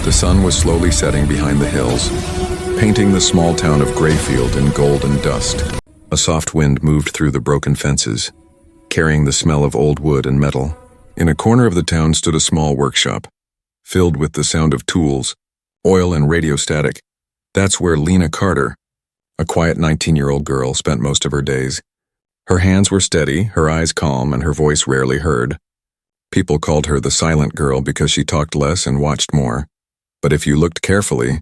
The sun was slowly setting behind the hills, painting the small town of Grayfield in gold and dust. A soft wind moved through the broken fences, carrying the smell of old wood and metal. In a corner of the town stood a small workshop, filled with the sound of tools, oil and radio static. That's where Lena Carter, a quiet 19-year-old girl, spent most of her days. Her hands were steady, her eyes calm, and her voice rarely heard. People called her the silent girl because she talked less and watched more. But if you looked carefully,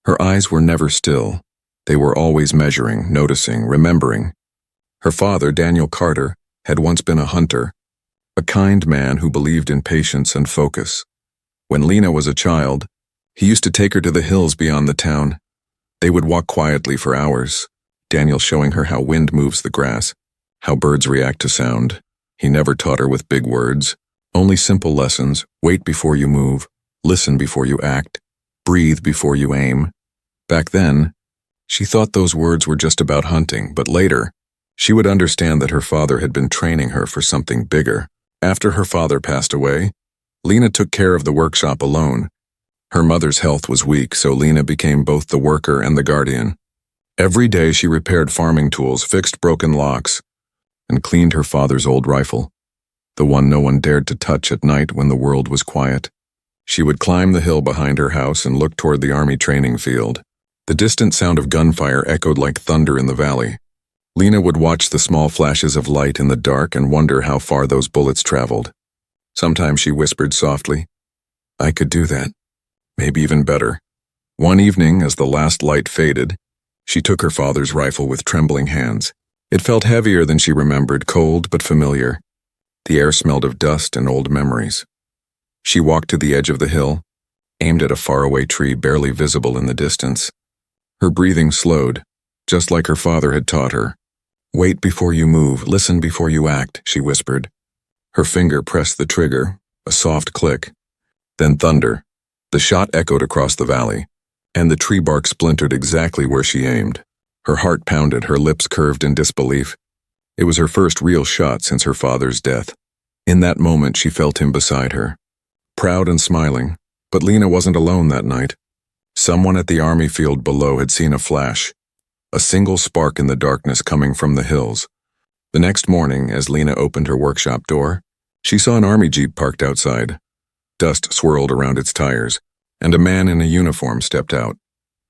her eyes were never still. They were always measuring, noticing, remembering. Her father, Daniel Carter, had once been a hunter, a kind man who believed in patience and focus. When Lena was a child, he used to take her to the hills beyond the town. They would walk quietly for hours, Daniel showing her how wind moves the grass, how birds react to sound. He never taught her with big words, only simple lessons: wait before you move, listen before you act, breathe before you aim. Back then, she thought those words were just about hunting, but later, she would understand that her father had been training her for something bigger. After her father passed away, Lena took care of the workshop alone. Her mother's health was weak, so Lena became both the worker and the guardian. Every day she repaired farming tools, fixed broken locks, and cleaned her father's old rifle, the one no one dared to touch at night when the world was quiet. She would climb the hill behind her house and look toward the army training field. The distant sound of gunfire echoed like thunder in the valley. Lena would watch the small flashes of light in the dark and wonder how far those bullets traveled. Sometimes she whispered softly, "I could do that. Maybe even better." One evening, as the last light faded, she took her father's rifle with trembling hands. It felt heavier than she remembered, cold but familiar. The air smelled of dust and old memories. She walked to the edge of the hill, aimed at a faraway tree barely visible in the distance. Her breathing slowed, just like her father had taught her. "Wait before you move, listen before you act," she whispered. Her finger pressed the trigger, a soft click. Then thunder. The shot echoed across the valley, and the tree bark splintered exactly where she aimed. Her heart pounded, her lips curved in disbelief. It was her first real shot since her father's death. In that moment, she felt him beside her, proud and smiling. But Lena wasn't alone that night. Someone at the army field below had seen a flash, a single spark in the darkness coming from the hills. The next morning, as Lena opened her workshop door, she saw an army jeep parked outside. Dust swirled around its tires, and a man in a uniform stepped out.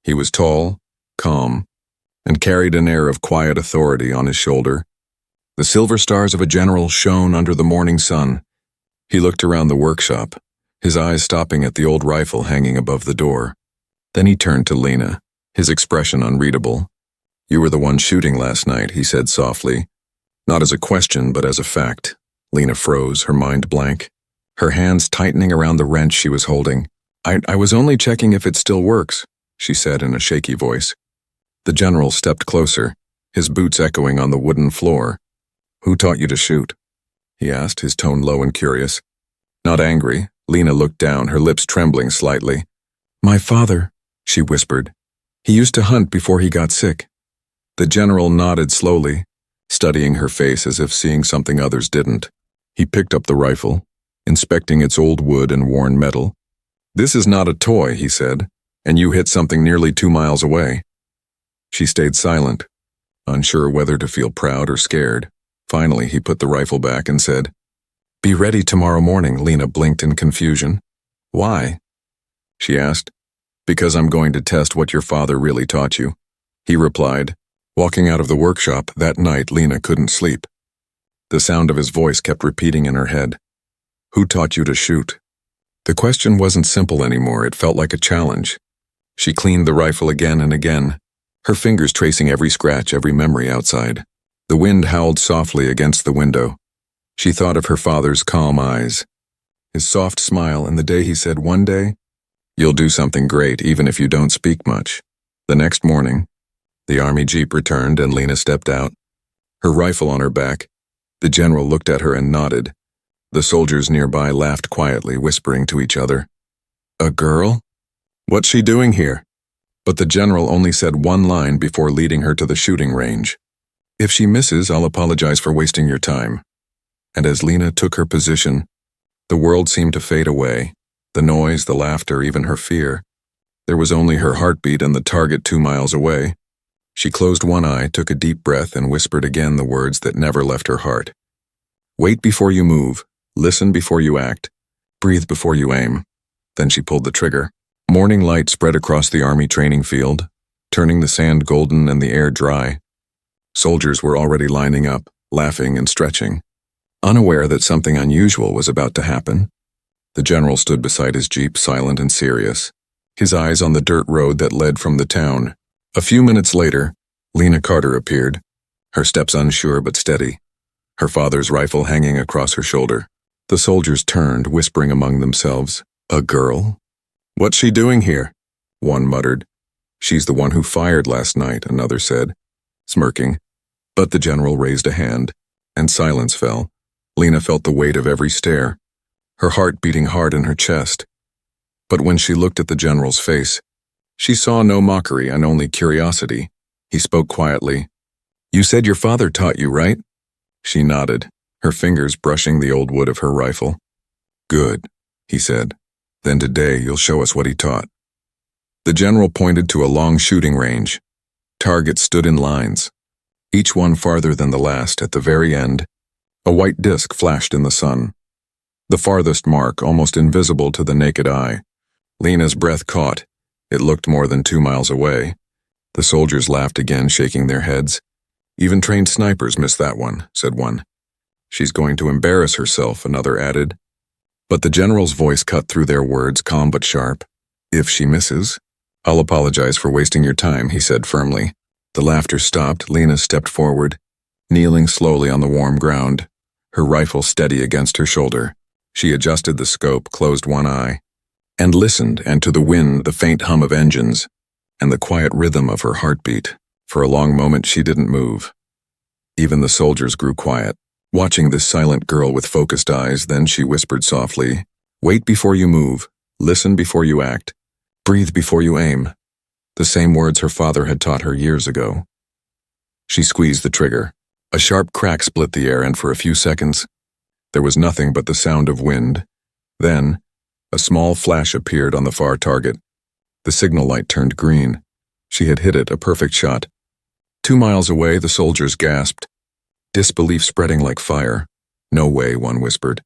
He was tall, calm, and carried an air of quiet authority on his shoulder. The silver stars of a general shone under the morning sun. He looked around the workshop, his eyes stopping at the old rifle hanging above the door. Then he turned to Lena, his expression unreadable. "You were the one shooting last night," he said softly. Not as a question, but as a fact. Lena froze, her mind blank, her hands tightening around the wrench she was holding. I was only checking if it still works," she said in a shaky voice. The general stepped closer, his boots echoing on the wooden floor. "Who taught you to shoot?" he asked, his tone low and curious. Not angry, Lena looked down, her lips trembling slightly. "My father," she whispered. "He used to hunt before he got sick." The general nodded slowly, studying her face as if seeing something others didn't. He picked up the rifle, inspecting its old wood and worn metal. "This is not a toy," he said, "and you hit something nearly 2 miles away." She stayed silent, unsure whether to feel proud or scared. Finally, he put the rifle back and said, "Be ready tomorrow morning." Lena blinked in confusion. "Why?" she asked. "Because I'm going to test what your father really taught you," he replied. Walking out of the workshop that night, Lena couldn't sleep. The sound of his voice kept repeating in her head. "Who taught you to shoot?" The question wasn't simple anymore, it felt like a challenge. She cleaned the rifle again and again, her fingers tracing every scratch, every memory outside. The wind howled softly against the window. She thought of her father's calm eyes, his soft smile, and the day he said, "One day, you'll do something great even if you don't speak much." The next morning, the army jeep returned and Lena stepped out, her rifle on her back. The general looked at her and nodded. The soldiers nearby laughed quietly, whispering to each other. "A girl? What's she doing here?" But the general only said one line before leading her to the shooting range. "If she misses, I'll apologize for wasting your time." And as Lena took her position, the world seemed to fade away. The noise, the laughter, even her fear. There was only her heartbeat and the target 2 miles away. She closed one eye, took a deep breath, and whispered again the words that never left her heart. Wait before you move. Listen before you act. Breathe before you aim. Then she pulled the trigger. Morning light spread across the army training field, turning the sand golden and the air dry. Soldiers were already lining up, laughing and stretching, unaware that something unusual was about to happen. The general stood beside his jeep, silent and serious, his eyes on the dirt road that led from the town. A few minutes later, Lena Carter appeared, her steps unsure but steady, her father's rifle hanging across her shoulder. The soldiers turned, whispering among themselves. A girl? What's she doing here? One muttered. She's the one who fired last night, another said, smirking. But the general raised a hand, and silence fell. Lena felt the weight of every stare, her heart beating hard in her chest. But when she looked at the general's face, she saw no mockery and only curiosity. He spoke quietly. You said your father taught you, right? She nodded, her fingers brushing the old wood of her rifle. Good, he said. Then today you'll show us what he taught. The general pointed to a long shooting range. Targets stood in lines, each one farther than the last. At the very end, a white disk flashed in the sun. The farthest mark, almost invisible to the naked eye. Lena's breath caught. It looked more than 2 miles away. The soldiers laughed again, shaking their heads. Even trained snipers missed that one, said one. She's going to embarrass herself, another added. But the general's voice cut through their words, calm but sharp. If she misses, I'll apologize for wasting your time, he said firmly. The laughter stopped. Lena stepped forward, kneeling slowly on the warm ground, her rifle steady against her shoulder. She adjusted the scope, closed one eye, and listened, and to the wind, the faint hum of engines, and the quiet rhythm of her heartbeat. For a long moment she didn't move. Even the soldiers grew quiet, watching this silent girl with focused eyes. Then she whispered softly, Wait before you move, listen before you act, breathe before you aim. The same words her father had taught her years ago. She squeezed the trigger. A sharp crack split the air, and for a few seconds, there was nothing but the sound of wind. Then, a small flash appeared on the far target. The signal light turned green. She had hit it, a perfect shot. 2 miles away, the soldiers gasped, disbelief spreading like fire. No way, one whispered.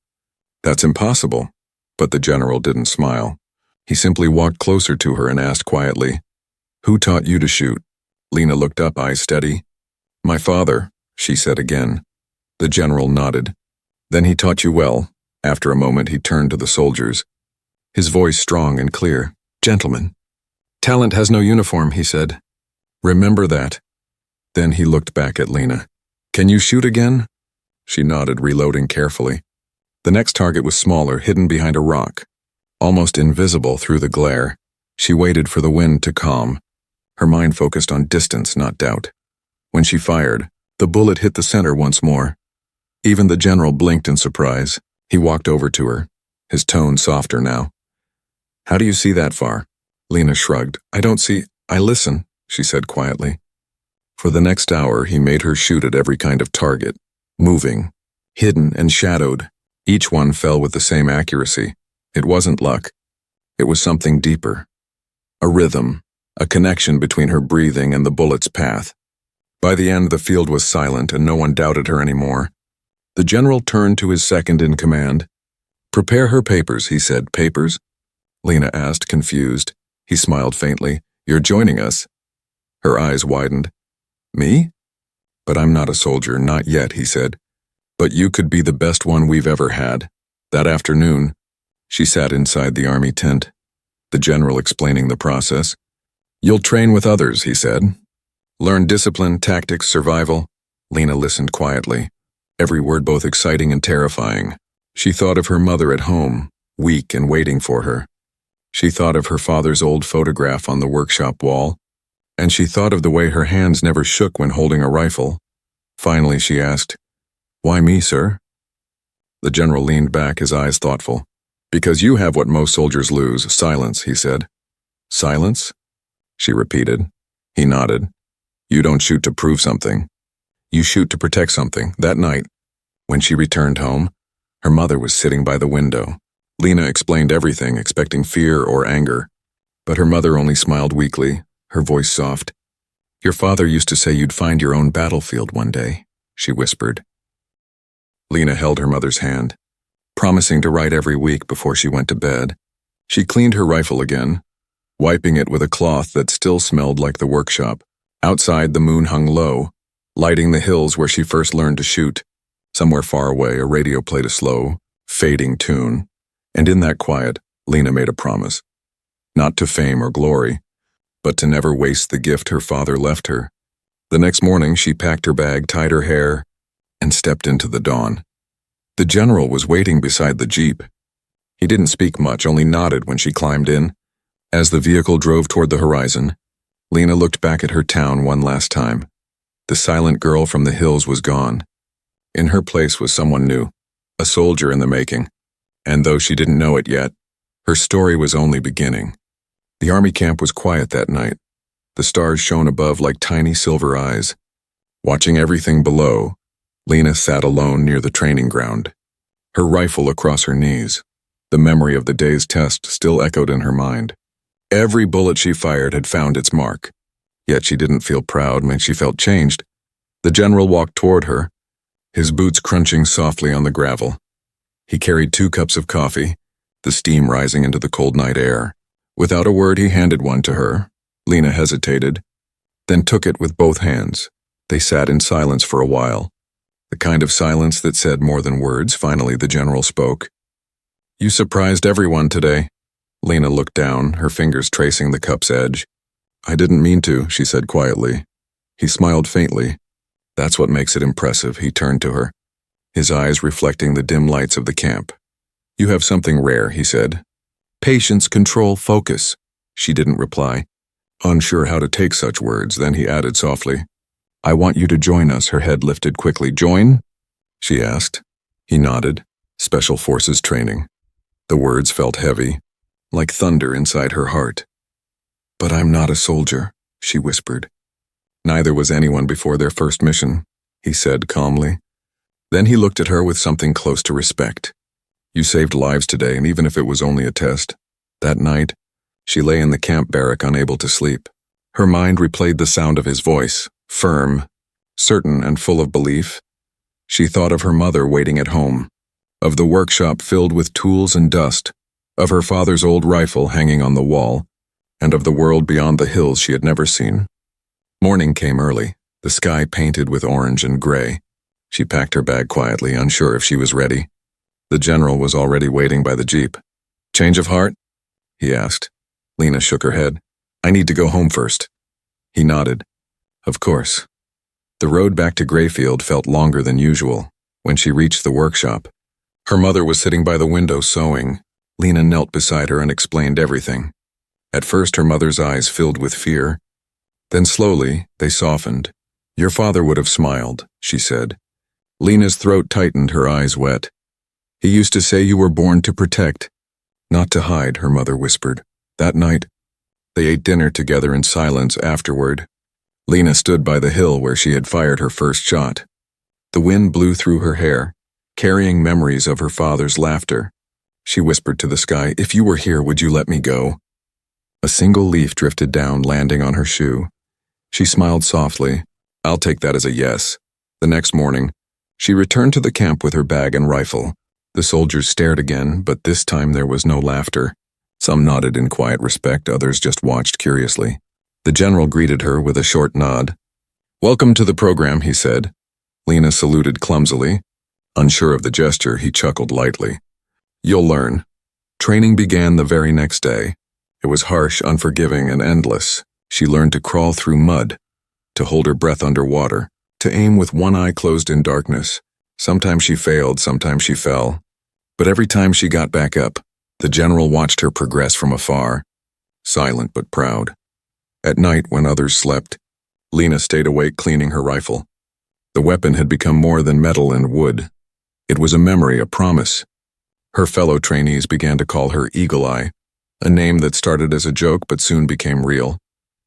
That's impossible. But the general didn't smile. He simply walked closer to her and asked quietly, Who taught you to shoot? Lena looked up, eyes steady. My father, she said again. The general nodded. Then he taught you well. After a moment, he turned to the soldiers, his voice strong and clear. Gentlemen, talent has no uniform, he said. Remember that. Then he looked back at Lena. Can you shoot again? She nodded, reloading carefully. The next target was smaller, hidden behind a rock, almost invisible through the glare. She waited for the wind to calm, her mind focused on distance, not doubt. When she fired, the bullet hit the center once more. Even the general blinked in surprise. He walked over to her, his tone softer now. How do you see that far? Lena shrugged. I don't see. I listen, she said quietly. For the next hour, he made her shoot at every kind of target, moving, hidden and shadowed. Each one fell with the same accuracy. It wasn't luck. It was something deeper. A rhythm, a connection between her breathing and the bullet's path. By the end, the field was silent and no one doubted her anymore. The general turned to his second in command. Prepare her papers, he said. Papers? Lena asked, confused. He smiled faintly. You're joining us. Her eyes widened. Me? But I'm not a soldier, not yet, he said. But you could be the best one we've ever had. That afternoon, she sat inside the army tent, the general explaining the process. You'll train with others, he said. Learn discipline, tactics, survival. Lena listened quietly, every word both exciting and terrifying. She thought of her mother at home, weak and waiting for her. She thought of her father's old photograph on the workshop wall, and she thought of the way her hands never shook when holding a rifle. Finally, she asked, Why me, sir? The general leaned back, his eyes thoughtful. Because you have what most soldiers lose, silence, he said. Silence? She repeated. He nodded. You don't shoot to prove something. You shoot to protect something. That night, when she returned home, her mother was sitting by the window, Lena explained everything, expecting fear or anger, but her mother only smiled weakly, her voice soft. "Your father used to say you'd find your own battlefield one day," she whispered. Lena held her mother's hand, promising to write every week before she went to bed. She cleaned her rifle again, wiping it with a cloth that still smelled like the workshop. Outside, the moon hung low, lighting the hills where she first learned to shoot. Somewhere far away, a radio played a slow, fading tune, and in that quiet, Lena made a promise. Not to fame or glory, but to never waste the gift her father left her. The next morning, she packed her bag, tied her hair, and stepped into the dawn. The general was waiting beside the jeep. He didn't speak much, only nodded when she climbed in. As the vehicle drove toward the horizon, Lena looked back at her town one last time. The silent girl from the hills was gone. In her place was someone new, a soldier in the making. And though she didn't know it yet, her story was only beginning. The army camp was quiet that night. The stars shone above like tiny silver eyes. Watching everything below, Lena sat alone near the training ground, her rifle across her knees. The memory of the day's test still echoed in her mind. Every bullet she fired had found its mark. Yet she didn't feel proud, she felt changed. The general walked toward her, his boots crunching softly on the gravel. He carried 2 cups of coffee, the steam rising into the cold night air. Without a word, he handed one to her. Lena hesitated, then took it with both hands. They sat in silence for a while, the kind of silence that said more than words. Finally, the general spoke. "You surprised everyone today." Lena looked down, her fingers tracing the cup's edge. "I didn't mean to," she said quietly. He smiled faintly. "That's what makes it impressive." He turned to her, his eyes reflecting the dim lights of the camp. "You have something rare," he said. "Patience, control, focus." She didn't reply, unsure how to take such words. Then he added softly, "I want you to join us." Her head lifted quickly. "Join?" she asked. He nodded. "Special Forces training." The words felt heavy, like thunder inside her heart. "But I'm not a soldier," she whispered. "Neither was anyone before their first mission," he said calmly. Then he looked at her with something close to respect. "You saved lives today, and even if it was only a test." That night, she lay in the camp barrack unable to sleep. Her mind replayed the sound of his voice, firm, certain, and full of belief. She thought of her mother waiting at home, of the workshop filled with tools and dust, of her father's old rifle hanging on the wall, and of the world beyond the hills she had never seen. Morning came early, the sky painted with orange and gray. She packed her bag quietly, unsure if she was ready. The general was already waiting by the jeep. "Change of heart?" he asked. Lena shook her head. "I need to go home first." He nodded. "Of course." The road back to Grayfield felt longer than usual. When she reached the workshop, her mother was sitting by the window sewing. Lena knelt beside her and explained everything. At first, her mother's eyes filled with fear. Then slowly, they softened. "Your father would have smiled," she said. Lena's throat tightened, her eyes wet. "He used to say you were born to protect, not to hide," her mother whispered. That night, they ate dinner together in silence. Afterward, Lena stood by the hill where she had fired her first shot. The wind blew through her hair, carrying memories of her father's laughter. She whispered to the sky, "If you were here, would you let me go?" A single leaf drifted down, landing on her shoe. She smiled softly. "I'll take that as a yes." The next morning, she returned to the camp with her bag and rifle. The soldiers stared again, but this time there was no laughter. Some nodded in quiet respect, others just watched curiously. The general greeted her with a short nod. "Welcome to the program," he said. Lena saluted clumsily. Unsure of the gesture, he chuckled lightly. "You'll learn." Training began the very next day. It was harsh, unforgiving, and endless. She learned to crawl through mud, to hold her breath underwater, to aim with one eye closed in darkness. Sometimes she failed, sometimes she fell. But every time she got back up, the general watched her progress from afar, silent but proud. At night, when others slept, Lena stayed awake cleaning her rifle. The weapon had become more than metal and wood. It was a memory, a promise. Her fellow trainees began to call her Eagle Eye, a name that started as a joke but soon became real.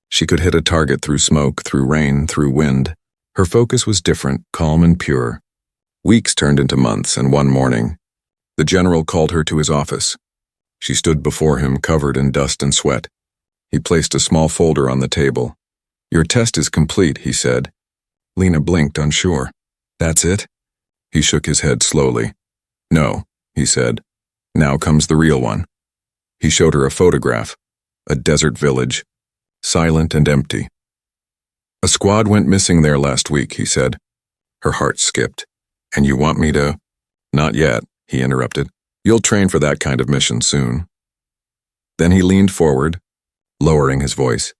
She could hit a target through smoke, through rain, through wind. Her focus was different, calm and pure. Weeks turned into months, and one morning, the general called her to his office. She stood before him, covered in dust and sweat. He placed a small folder on the table. "Your test is complete," he said. Lena blinked, unsure. "That's it?" He shook his head slowly. "No," he said. "Now comes the real one." He showed her a photograph. A desert village, silent and empty. "A squad went missing there last week," he said. Her heart skipped. "And you want me to—" "Not yet," he interrupted. "You'll train for that kind of mission soon." Then he leaned forward, lowering his voice.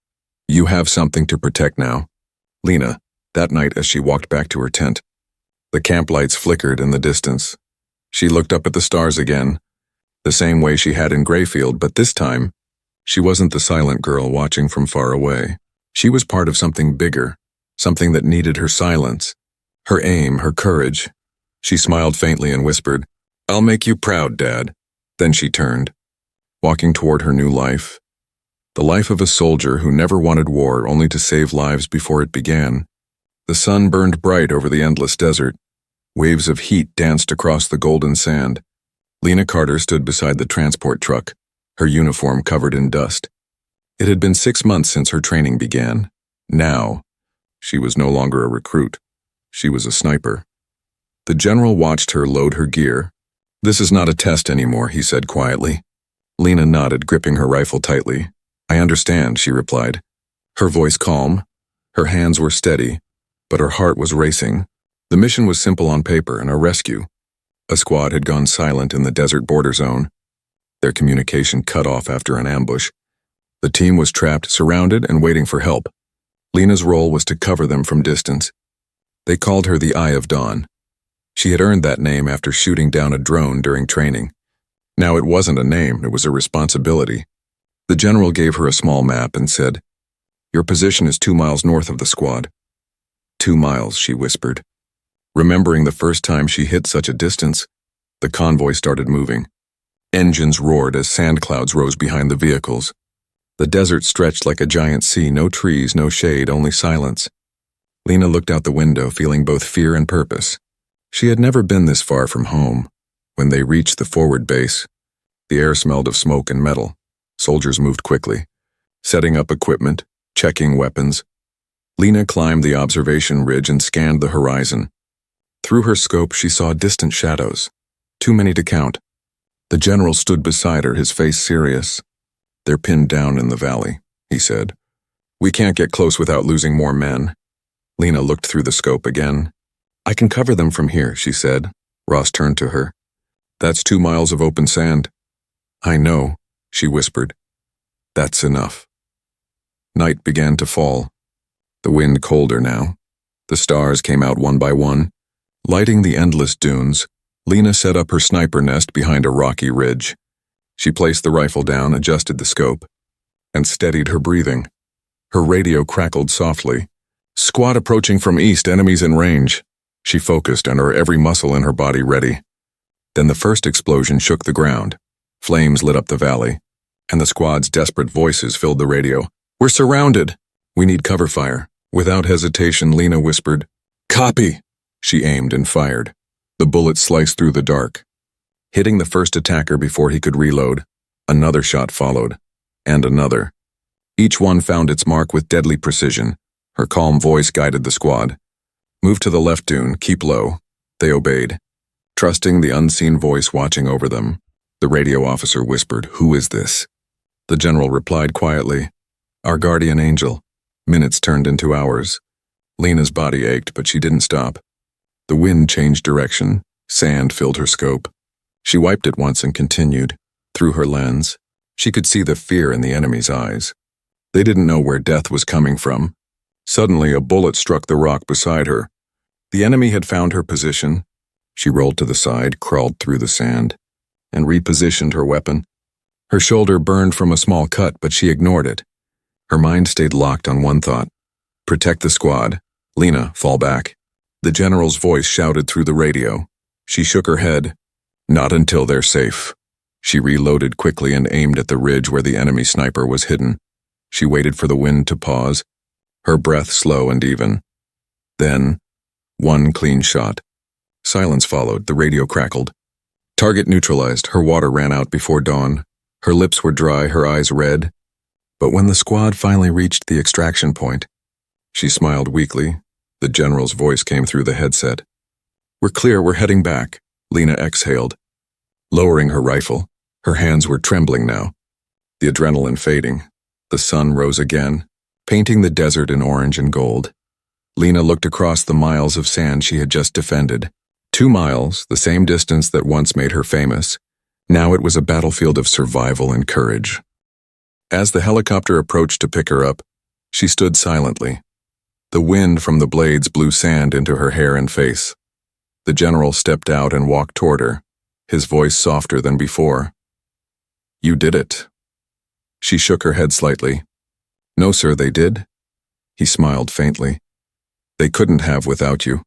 "You have something to protect now." Lena, that night as she walked back to her tent, the camp lights flickered in the distance. She looked up at the stars again, the same way she had in Grayfield, but this time, she wasn't the silent girl watching from far away. She was part of something bigger, something that needed her silence, her aim, her courage. She smiled faintly and whispered, "I'll make you proud, Dad." Then she turned, walking toward her new life. The life of a soldier who never wanted war, only to save lives before it began. The sun burned bright over the endless desert. Waves of heat danced across the golden sand. Lena Carter stood beside the transport truck, her uniform covered in dust. It had been 6 months since her training began. Now, she was no longer a recruit. She was a sniper. The general watched her load her gear. "This is not a test anymore," he said quietly. Lena nodded, gripping her rifle tightly. "I understand," she replied. Her voice calm. Her hands were steady, but her heart was racing. The mission was simple on paper, a rescue. A squad had gone silent in the desert border zone, their communication cut off after an ambush. The team was trapped, surrounded, and waiting for help. Lena's role was to cover them from distance. They called her the Eye of Dawn. She had earned that name after shooting down a drone during training. Now it wasn't a name, it was a responsibility. The general gave her a small map and said, "Your position is 2 miles north of the squad." 2 miles, she whispered. Remembering the first time she hit such a distance, the convoy started moving. Engines roared as sand clouds rose behind the vehicles. The desert stretched like a giant sea, no trees, no shade, only silence. Lena looked out the window, feeling both fear and purpose. She had never been this far from home. When they reached the forward base, the air smelled of smoke and metal. Soldiers moved quickly, setting up equipment, checking weapons. Lena climbed the observation ridge and scanned the horizon. Through her scope, she saw distant shadows, too many to count. The general stood beside her, his face serious. "They're pinned down in the valley," he said. "We can't get close without losing more men." Lena looked through the scope again. "I can cover them from here," she said. Ross turned to her. "That's 2 miles of open sand." "I know," she whispered. "That's enough." Night began to fall. The wind colder now. The stars came out one by one. Lighting the endless dunes, Lena set up her sniper nest behind a rocky ridge. She placed the rifle down, adjusted the scope, and steadied her breathing. Her radio crackled softly. "Squad approaching from east, enemies in range." She focused, and her every muscle in her body ready. Then the first explosion shook the ground. Flames lit up the valley, and the squad's desperate voices filled the radio. "We're surrounded. We need cover fire." Without hesitation, Lena whispered, "Copy." She aimed and fired. The bullet sliced through the dark, hitting the first attacker before he could reload. Another shot followed, and another. Each one found its mark with deadly precision. Her calm voice guided the squad. "Move to the left dune, keep low." They obeyed, trusting the unseen voice watching over them. The radio officer whispered, "Who is this?" The general replied quietly, "Our guardian angel." Minutes turned into hours. Lena's body ached, but she didn't stop. The wind changed direction. Sand filled her scope. She wiped it once and continued. Through her lens, she could see the fear in the enemy's eyes. They didn't know where death was coming from. Suddenly, a bullet struck the rock beside her. The enemy had found her position. She rolled to the side, crawled through the sand, and repositioned her weapon. Her shoulder burned from a small cut, but she ignored it. Her mind stayed locked on one thought. Protect the squad. Lena, fall back. The general's voice shouted through the radio. She shook her head. Not until they're safe. She reloaded quickly and aimed at the ridge where the enemy sniper was hidden. She waited for the wind to pause, her breath slow and even. Then, one clean shot. Silence followed, the radio crackled. Target neutralized, her water ran out before dawn. Her lips were dry, her eyes red, but when the squad finally reached the extraction point, she smiled weakly. The general's voice came through the headset. "We're clear, we're heading back," Lena exhaled, lowering her rifle. Her hands were trembling now, the adrenaline fading. The sun rose again, painting the desert in orange and gold. Lena looked across the miles of sand she had just defended. 2 miles, the same distance that once made her famous. Now it was a battlefield of survival and courage. As the helicopter approached to pick her up, she stood silently. The wind from the blades blew sand into her hair and face. The general stepped out and walked toward her, his voice softer than before. "You did it." She shook her head slightly. "No, sir, they did." He smiled faintly. "They couldn't have without you."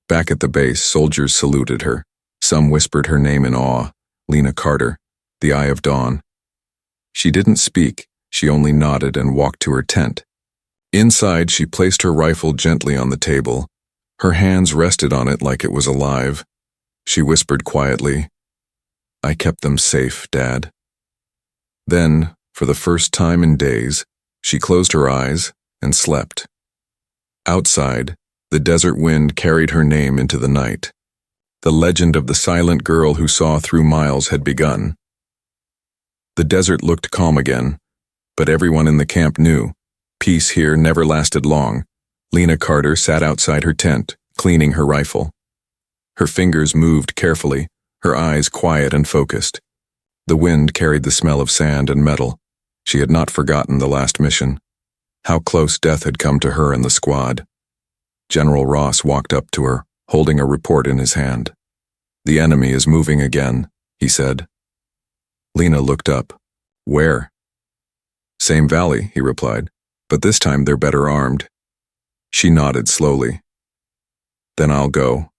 Back at the base, soldiers saluted her. Some whispered her name in awe, Lena Carter, the Eye of Dawn. She didn't speak, she only nodded and walked to her tent. Inside, she placed her rifle gently on the table. Her hands rested on it like it was alive. She whispered quietly, "I kept them safe, Dad." Then, for the first time in days, she closed her eyes and slept. Outside, the desert wind carried her name into the night. The legend of the silent girl who saw through miles had begun. The desert looked calm again, but everyone in the camp knew peace here never lasted long. Lena Carter sat outside her tent, cleaning her rifle. Her fingers moved carefully, her eyes quiet and focused. The wind carried the smell of sand and metal. She had not forgotten the last mission. How close death had come to her and the squad. General Ross walked up to her, holding a report in his hand. "The enemy is moving again," he said. Lena looked up. "Where?" "Same valley," he replied, "but this time they're better armed." She nodded slowly. "Then I'll go."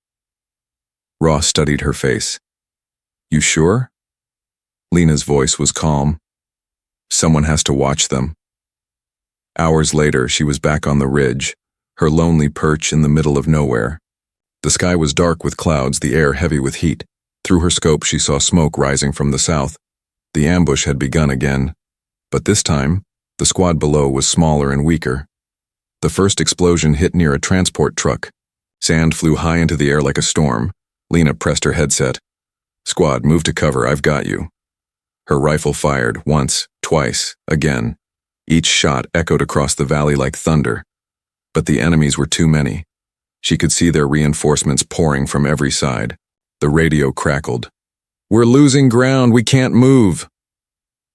Ross studied her face. "You sure?" Lena's voice was calm. "Someone has to watch them." Hours later, she was back on the ridge, her lonely perch in the middle of nowhere. The sky was dark with clouds, the air heavy with heat. Through her scope, she saw smoke rising from the south. The ambush had begun again, but this time, the squad below was smaller and weaker. The first explosion hit near a transport truck. Sand flew high into the air like a storm. Lena pressed her headset. "Squad, move to cover, I've got you." Her rifle fired, once, twice, again. Each shot echoed across the valley like thunder. But the enemies were too many. She could see their reinforcements pouring from every side. The radio crackled. "We're losing ground, we can't move."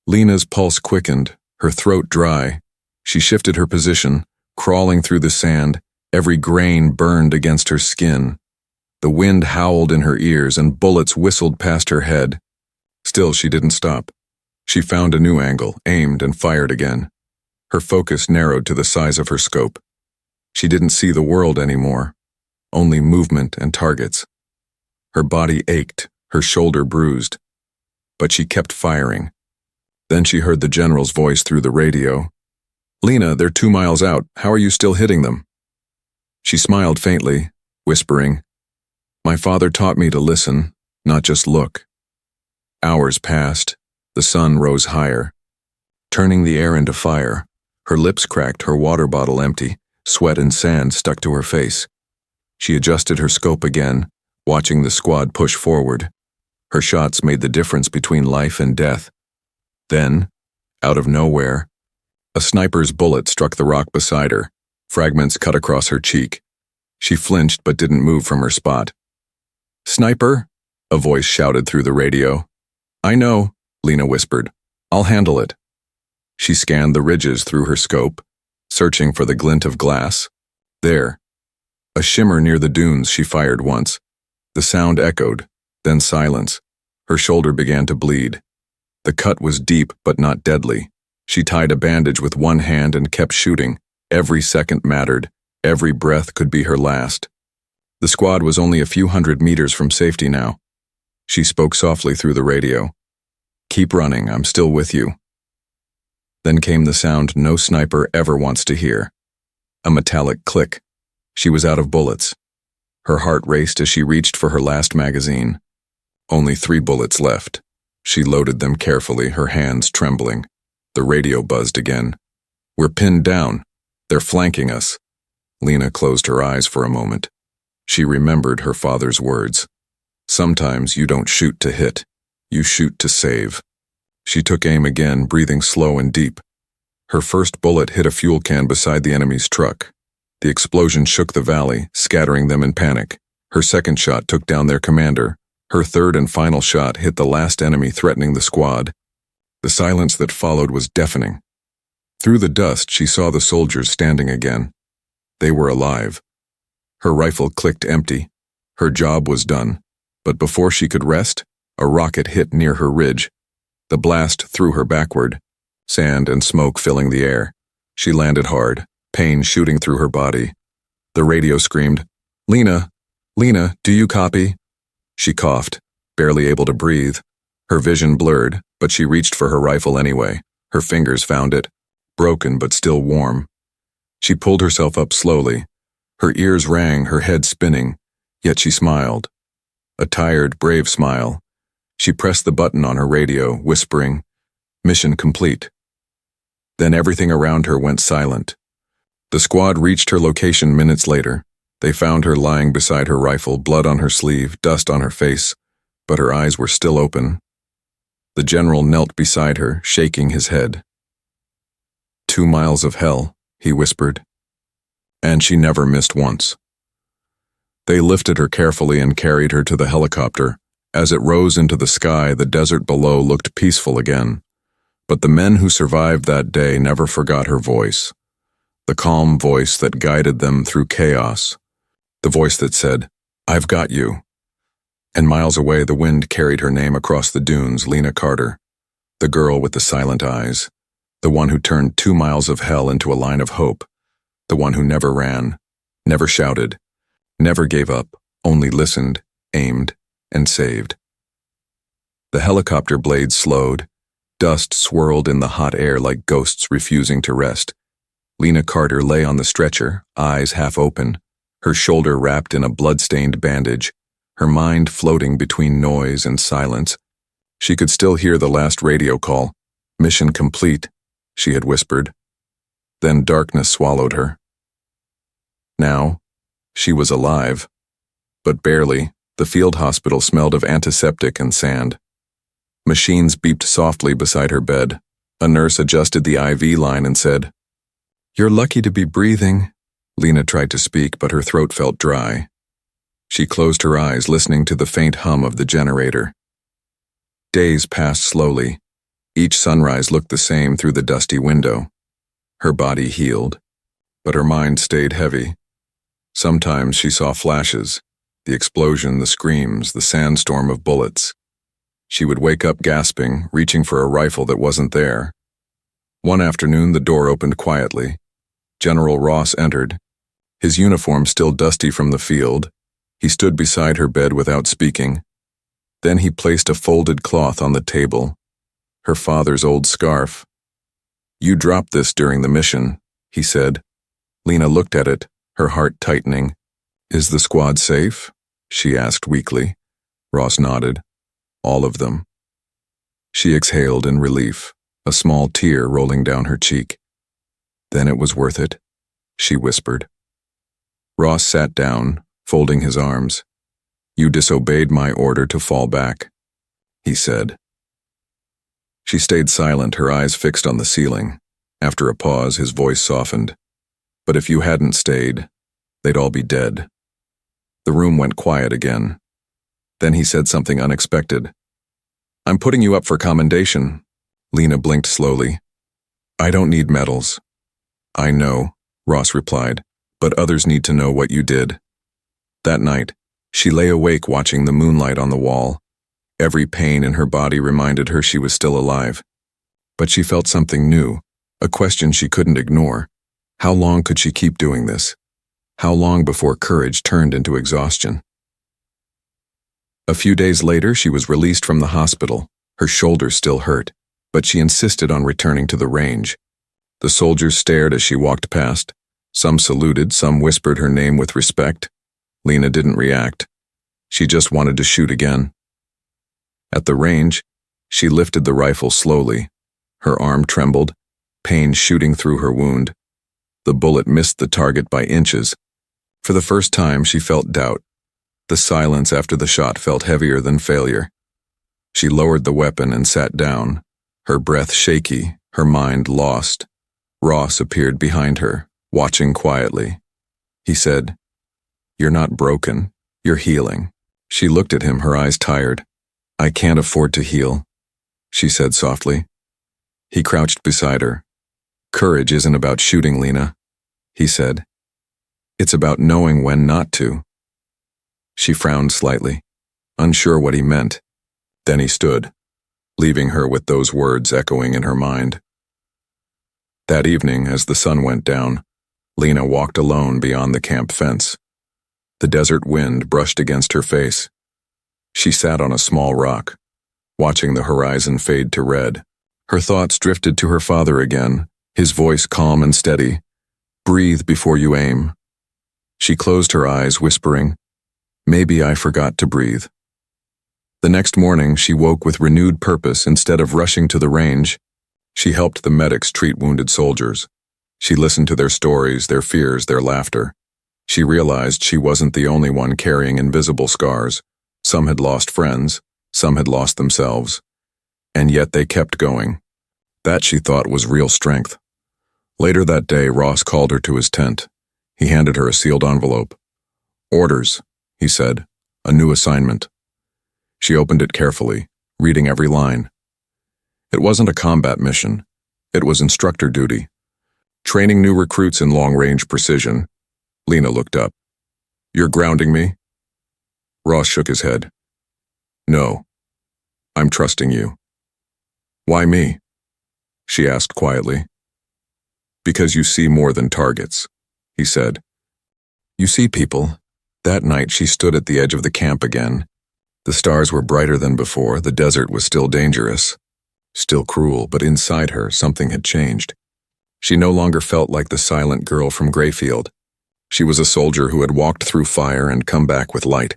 Lena's pulse quickened, her throat dry. She shifted her position, crawling through the sand. Every grain burned against her skin. The wind howled in her ears and bullets whistled past her head. Still, she didn't stop. She found a new angle, aimed, and fired again. Her focus narrowed to the size of her scope. She didn't see the world anymore, only movement and targets. Her body ached, her shoulder bruised. But she kept firing. Then she heard the general's voice through the radio. "Lena, they're 2 miles out. How are you still hitting them?" She smiled faintly, whispering, "My father taught me to listen, not just look." Hours passed. The sun rose higher, turning the air into fire. Her lips cracked, her water bottle empty. Sweat and sand stuck to her face. She adjusted her scope again, watching the squad push forward. Her shots made the difference between life and death. Then, out of nowhere, a sniper's bullet struck the rock beside her. Fragments cut across her cheek. She flinched but didn't move from her spot. "Sniper?" a voice shouted through the radio. "I know," Lena whispered. "I'll handle it." She scanned the ridges through her scope, searching for the glint of glass. There, a shimmer near the dunes. She fired once. The sound echoed, then silence. Her shoulder began to bleed. The cut was deep but not deadly. She tied a bandage with one hand and kept shooting. Every second mattered. Every breath could be her last. The squad was only a few hundred meters from safety now. She spoke softly through the radio. "Keep running, I'm still with you." Then came the sound no sniper ever wants to hear. A metallic click. She was out of bullets. Her heart raced as she reached for her last magazine. Only 3 bullets left. She loaded them carefully, her hands trembling. The radio buzzed again. "We're pinned down. They're flanking us." Lena closed her eyes for a moment. She remembered her father's words. "Sometimes you don't shoot to hit. You shoot to save." She took aim again, breathing slow and deep. Her first bullet hit a fuel can beside the enemy's truck. The explosion shook the valley, scattering them in panic. Her second shot took down their commander. Her third and final shot hit the last enemy threatening the squad. The silence that followed was deafening. Through the dust, she saw the soldiers standing again. They were alive. Her rifle clicked empty. Her job was done. But before she could rest, a rocket hit near her ridge. The blast threw her backward, sand and smoke filling the air. She landed hard, pain shooting through her body. The radio screamed, "Lena, Lena, do you copy?" She coughed, barely able to breathe. Her vision blurred, but she reached for her rifle anyway. Her fingers found it, broken but still warm. She pulled herself up slowly. Her ears rang, her head spinning, yet she smiled. A tired, brave smile. She pressed the button on her radio, whispering, "Mission complete." Then everything around her went silent. The squad reached her location minutes later. They found her lying beside her rifle, blood on her sleeve, dust on her face, but her eyes were still open. The general knelt beside her, shaking his head. "2 miles of hell," he whispered. And she never missed once. They lifted her carefully and carried her to the helicopter. As it rose into the sky, the desert below looked peaceful again. But the men who survived that day never forgot her voice. The calm voice that guided them through chaos. The voice that said, "I've got you." And miles away, the wind carried her name across the dunes, Lena Carter. The girl with the silent eyes. The one who turned 2 miles of hell into a line of hope. The one who never ran, never shouted, never gave up, only listened, aimed, and saved. The helicopter blades slowed. Dust swirled in the hot air like ghosts refusing to rest. Lena Carter lay on the stretcher, eyes half open, her shoulder wrapped in a blood-stained bandage, her mind floating between noise and silence. She could still hear the last radio call. "Mission complete," she had whispered. Then darkness swallowed her. Now, she was alive. But barely. The field hospital smelled of antiseptic and sand. Machines beeped softly beside her bed. A nurse adjusted the IV line and said, "You're lucky to be breathing." Lena tried to speak, but her throat felt dry. She closed her eyes, listening to the faint hum of the generator. Days passed slowly. Each sunrise looked the same through the dusty window. Her body healed, but her mind stayed heavy. Sometimes she saw flashes, the explosion, the screams, the sandstorm of bullets. She would wake up gasping, reaching for a rifle that wasn't there. One afternoon, the door opened quietly. General Ross entered. His uniform still dusty from the field. He stood beside her bed without speaking. Then he placed a folded cloth on the table. Her father's old scarf. "You dropped this during the mission," he said. Lena looked at it, her heart tightening. "Is the squad safe?" she asked weakly. Ross nodded. "All of them." She exhaled in relief, a small tear rolling down her cheek. "Then it was worth it," she whispered. Ross sat down, folding his arms. "You disobeyed my order to fall back," he said. She stayed silent, her eyes fixed on the ceiling. After a pause, his voice softened. "But if you hadn't stayed, they'd all be dead." The room went quiet again. Then he said something unexpected. "I'm putting you up for commendation." Lena blinked slowly. "I don't need medals." "I know," Ross replied, "but others need to know what you did." That night, she lay awake watching the moonlight on the wall. Every pain in her body reminded her she was still alive. But she felt something new, a question she couldn't ignore. How long could she keep doing this? How long before courage turned into exhaustion? A few days later, she was released from the hospital. Her shoulder still hurt, but she insisted on returning to the range. The soldiers stared as she walked past. Some saluted, some whispered her name with respect. Lena didn't react. She just wanted to shoot again. At the range, She lifted the rifle slowly. Her arm trembled, pain shooting through her wound. The bullet missed the target by inches. For the first time, she felt doubt. The silence after the shot felt heavier than failure. She lowered the weapon and sat down, her breath shaky, her mind lost. Ross appeared behind her, watching quietly. He said, "You're not broken. You're healing." She looked at him, her eyes tired. "I can't afford to heal," she said softly. He crouched beside her. "Courage isn't about shooting, Lena," he said. "It's about knowing when not to." She frowned slightly, unsure what he meant. Then he stood, leaving her with those words echoing in her mind. That evening, as the sun went down, Lena walked alone beyond the camp fence. The desert wind brushed against her face. She sat on a small rock, watching the horizon fade to red. Her thoughts drifted to her father again, his voice calm and steady. "Breathe before you aim." She closed her eyes, whispering, "Maybe I forgot to breathe." The next morning, she woke with renewed purpose. Instead of rushing to the range, she helped the medics treat wounded soldiers. She listened to their stories, their fears, their laughter. She realized she wasn't the only one carrying invisible scars. Some had lost friends, some had lost themselves. And yet they kept going. That, she thought, was real strength. Later that day, Ross called her to his tent. He handed her a sealed envelope. "Orders," he said, "a new assignment." She opened it carefully, reading every line. It wasn't a combat mission. It was instructor duty. Training new recruits in long-range precision. Lena looked up. "You're grounding me?" Ross shook his head. "No. I'm trusting you." "Why me?" she asked quietly. "Because you see more than targets," he said. "You see people." That night she stood at the edge of the camp again. The stars were brighter than before. The desert was still dangerous, still cruel, but inside her something had changed. She no longer felt like the silent girl from Grayfield. She was a soldier who had walked through fire and come back with light.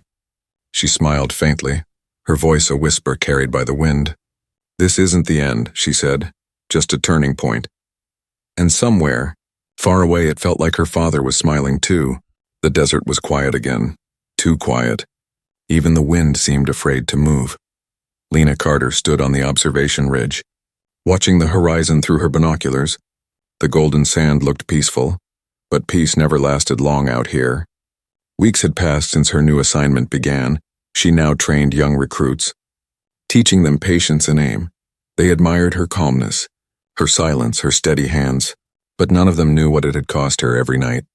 She smiled faintly, her voice a whisper carried by the wind. "This isn't the end," she said, "just a turning point." And somewhere, far away, it felt like her father was smiling too. The desert was quiet again, too quiet. Even the wind seemed afraid to move. Lena Carter stood on the observation ridge, watching the horizon through her binoculars. The golden sand looked peaceful, but peace never lasted long out here. Weeks had passed since her new assignment began. She now trained young recruits, teaching them patience and aim. They admired her calmness, her silence, her steady hands, but none of them knew what it had cost her every night.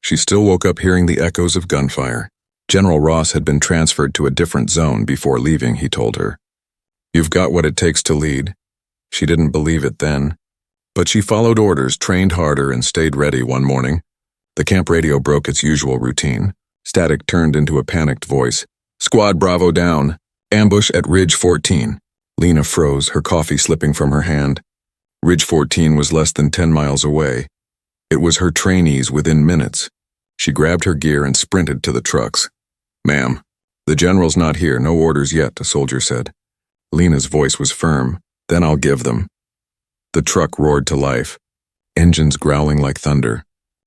She still woke up hearing the echoes of gunfire. General Ross had been transferred to a different zone before leaving, he told her. "You've got what it takes to lead." She didn't believe it then, but she followed orders, trained harder, and stayed ready one morning. The camp radio broke its usual routine. Static turned into a panicked voice. "Squad Bravo down. Ambush at Ridge 14. Lena froze, her coffee slipping from her hand. Ridge 14 was less than 10 miles away. It was her trainees within minutes. She grabbed her gear and sprinted to the trucks. "Ma'am, the general's not here, no orders yet," a soldier said. Lena's voice was firm. "Then I'll give them." The truck roared to life, engines growling like thunder.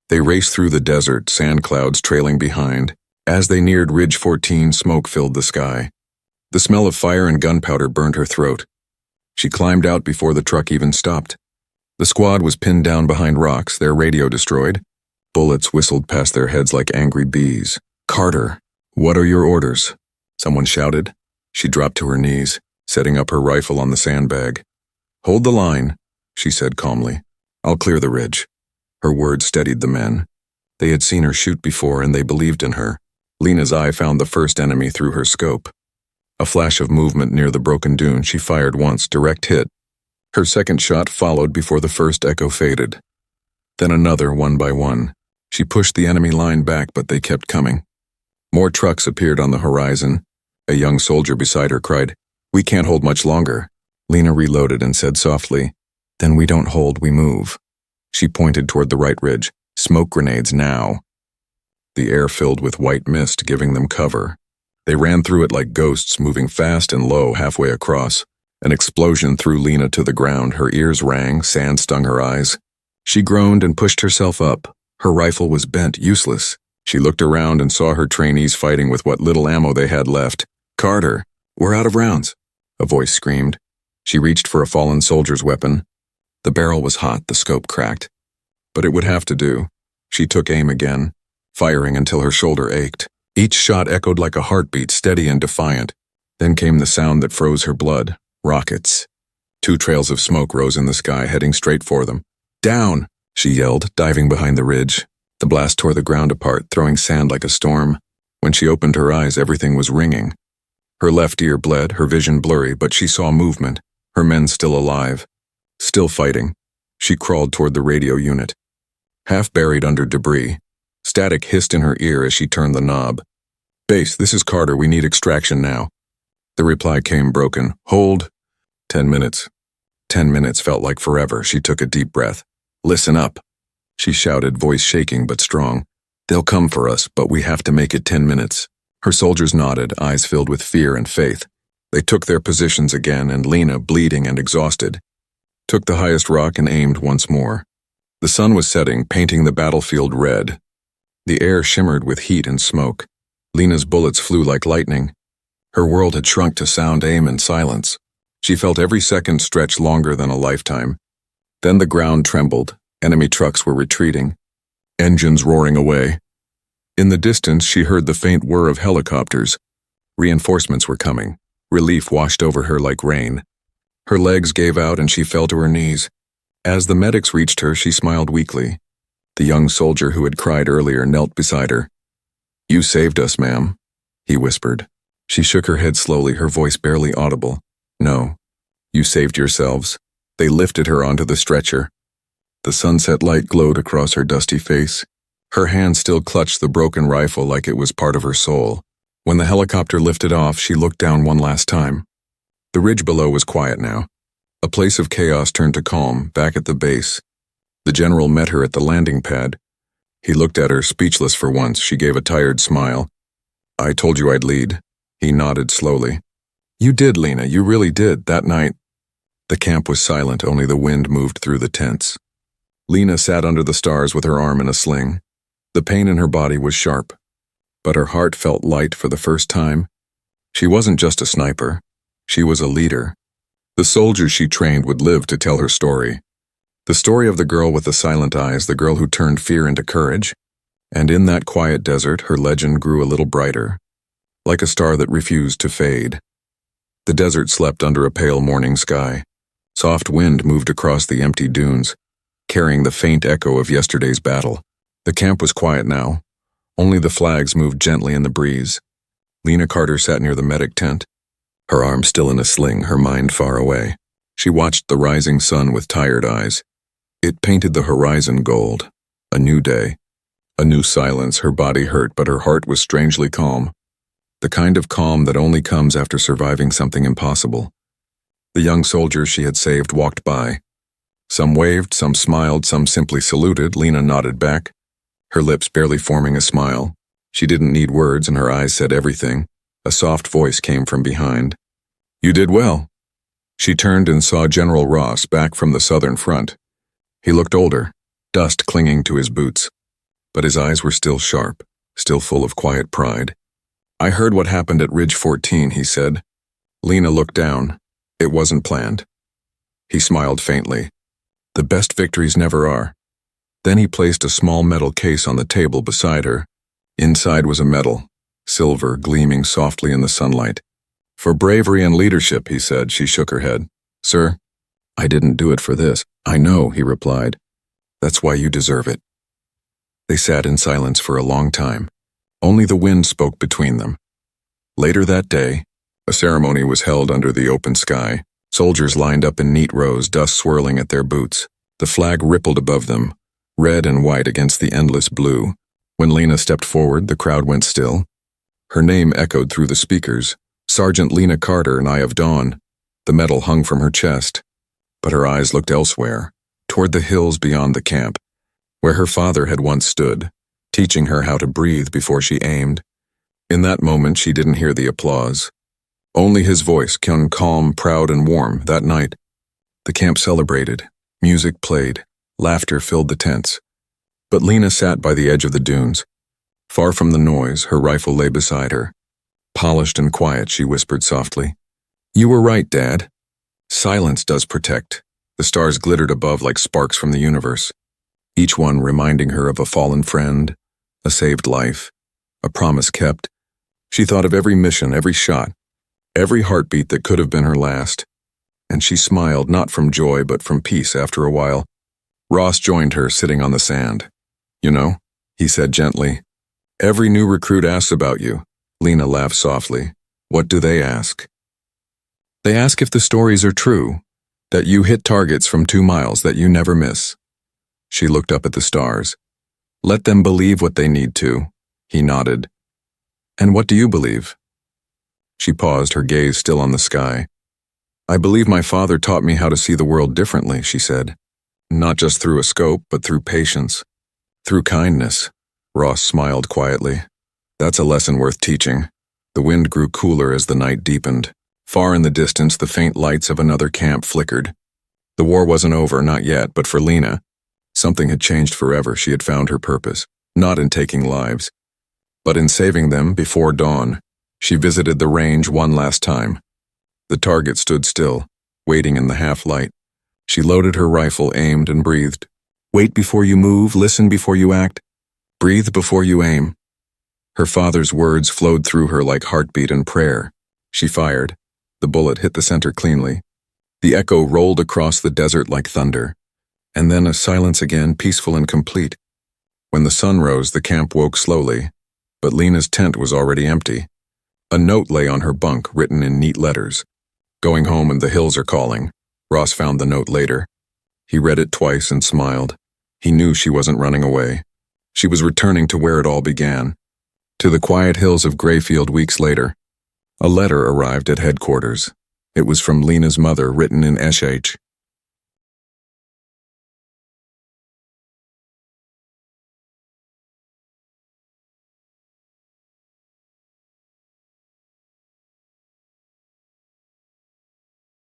They raced through the desert, sand clouds trailing behind. As they neared Ridge 14, smoke filled the sky. The smell of fire and gunpowder burned her throat. She climbed out before the truck even stopped. The squad was pinned down behind rocks, their radio destroyed. Bullets whistled past their heads like angry bees. "Carter, what are your orders?" someone shouted. She dropped to her knees, setting up her rifle on the sandbag. "Hold the line," she said calmly. "I'll clear the ridge." Her words steadied the men. They had seen her shoot before and they believed in her. Lena's eye found the first enemy through her scope. A flash of movement near the broken dune. She fired once, direct hit. Her second shot followed before the first echo faded. Then another, one by one. She pushed the enemy line back, but they kept coming. More trucks appeared on the horizon. A young soldier beside her cried, "We can't hold much longer." Lena reloaded and said softly, "Then we don't hold, we move." She pointed toward the right ridge. "Smoke grenades now." The air filled with white mist, giving them cover. They ran through it like ghosts, moving fast and low halfway across. An explosion threw Lena to the ground. Her ears rang, sand stung her eyes. She groaned and pushed herself up. Her rifle was bent, useless. She looked around and saw her trainees fighting with what little ammo they had left. "Carter, we're out of rounds," a voice screamed. She reached for a fallen soldier's weapon. The barrel was hot, the scope cracked. But it would have to do. She took aim again, firing until her shoulder ached. Each shot echoed like a heartbeat, steady and defiant. Then came the sound that froze her blood. Rockets. 2 trails of smoke rose in the sky, heading straight for them. "Down!" she yelled, diving behind the ridge. The blast tore the ground apart, throwing sand like a storm. When she opened her eyes, everything was ringing. Her left ear bled, her vision blurry, but she saw movement. Her men still alive. Still fighting. She crawled toward the radio unit. Half buried under debris. Static hissed in her ear as she turned the knob. "Base, this is Carter. We need extraction now." The reply came broken. "Hold." 10 minutes. 10 minutes felt like forever. She took a deep breath. "Listen up," she shouted, voice shaking but strong. "They'll come for us, but we have to make it 10 minutes. Her soldiers nodded, eyes filled with fear and faith. They took their positions again, and Lena, bleeding and exhausted, took the highest rock and aimed once more. The sun was setting, painting the battlefield red. The air shimmered with heat and smoke. Lena's bullets flew like lightning. Her world had shrunk to sound, aim, and silence. She felt every second stretch longer than a lifetime. Then the ground trembled. Enemy trucks were retreating. Engines roaring away. In the distance, she heard the faint whir of helicopters. Reinforcements were coming. Relief washed over her like rain. Her legs gave out and she fell to her knees. As the medics reached her, she smiled weakly. The young soldier who had cried earlier knelt beside her. "You saved us, ma'am," he whispered. She shook her head slowly, her voice barely audible. "No, you saved yourselves." They lifted her onto the stretcher. The sunset light glowed across her dusty face. Her hand still clutched the broken rifle like it was part of her soul. When the helicopter lifted off, she looked down one last time. The ridge below was quiet now. A place of chaos turned to calm, back at the base. The general met her at the landing pad. He looked at her, speechless for once. She gave a tired smile. "I told you I'd lead." He nodded slowly. "You did, Lena, you really did, that night." The camp was silent, only the wind moved through the tents. Lena sat under the stars with her arm in a sling. The pain in her body was sharp, but her heart felt light for the first time. She wasn't just a sniper. She was a leader. The soldiers she trained would live to tell her story. The story of the girl with the silent eyes, the girl who turned fear into courage. And in that quiet desert, her legend grew a little brighter, like a star that refused to fade. The desert slept under a pale morning sky. Soft wind moved across the empty dunes, carrying the faint echo of yesterday's battle. The camp was quiet now. Only the flags moved gently in the breeze. Lena Carter sat near the medic tent, her arm still in a sling, her mind far away. She watched the rising sun with tired eyes. It painted the horizon gold. A new day. A new silence. Her body hurt, but her heart was strangely calm. The kind of calm that only comes after surviving something impossible. The young soldiers she had saved walked by. Some waved, some smiled, some simply saluted. Lena nodded back, her lips barely forming a smile. She didn't need words, and her eyes said everything. A soft voice came from behind. "You did well." She turned and saw General Ross back from the southern front. He looked older, dust clinging to his boots. But his eyes were still sharp, still full of quiet pride. "I heard what happened at Ridge 14, he said. Lena looked down. It wasn't planned. He smiled faintly. "The best victories never are." Then he placed a small metal case on the table beside her. Inside was a medal, silver, gleaming softly in the sunlight. "For bravery and leadership," he said. She shook her head. "Sir, I didn't do it for this." "I know," he replied. "That's why you deserve it." They sat in silence for a long time. Only the wind spoke between them. Later that day, a ceremony was held under the open sky. Soldiers lined up in neat rows, dust swirling at their boots. The flag rippled above them, red and white against the endless blue. When Lena stepped forward, the crowd went still. Her name echoed through the speakers. Sergeant Lena Carter, an Eye of Dawn. The medal hung from her chest. But her eyes looked elsewhere, toward the hills beyond the camp, where her father had once stood, teaching her how to breathe before she aimed. In that moment, she didn't hear the applause. Only his voice, calm, proud, and warm, that night. The camp celebrated. Music played. Laughter filled the tents. But Lena sat by the edge of the dunes. Far from the noise, her rifle lay beside her. Polished and quiet, she whispered softly. "You were right, Dad. Silence does protect." The stars glittered above like sparks from the universe, each one reminding her of a fallen friend, a saved life, a promise kept. She thought of every mission, every shot, every heartbeat that could have been her last. And she smiled, not from joy, but from peace after a while. Ross joined her, sitting on the sand. "You know," he said gently, "every new recruit asks about you." Lena laughed softly. "What do they ask?" "They ask if the stories are true, that you hit targets from 2 miles that you never miss." She looked up at the stars. "Let them believe what they need to." He nodded. "And what do you believe?" She paused, her gaze still on the sky. "I believe my father taught me how to see the world differently," she said. "Not just through a scope, but through patience. Through kindness." Ross smiled quietly. "That's a lesson worth teaching." The wind grew cooler as the night deepened. Far in the distance, the faint lights of another camp flickered. The war wasn't over, not yet, but for Lena, something had changed forever. She had found her purpose, not in taking lives, but in saving them before dawn. She visited the range one last time. The target stood still, waiting in the half-light. She loaded her rifle, aimed, and breathed. "Wait before you move, listen before you act, breathe before you aim." Her father's words flowed through her like heartbeat and prayer. She fired. The bullet hit the center cleanly. The echo rolled across the desert like thunder. And then a silence again, peaceful and complete. When the sun rose, the camp woke slowly, but Lena's tent was already empty. A note lay on her bunk, written in neat letters. "Going home and the hills are calling." Ross found the note later. He read it twice and smiled. He knew she wasn't running away. She was returning to where it all began. To the quiet hills of Grayfield weeks later. A letter arrived at headquarters. It was from Lena's mother, written in SH.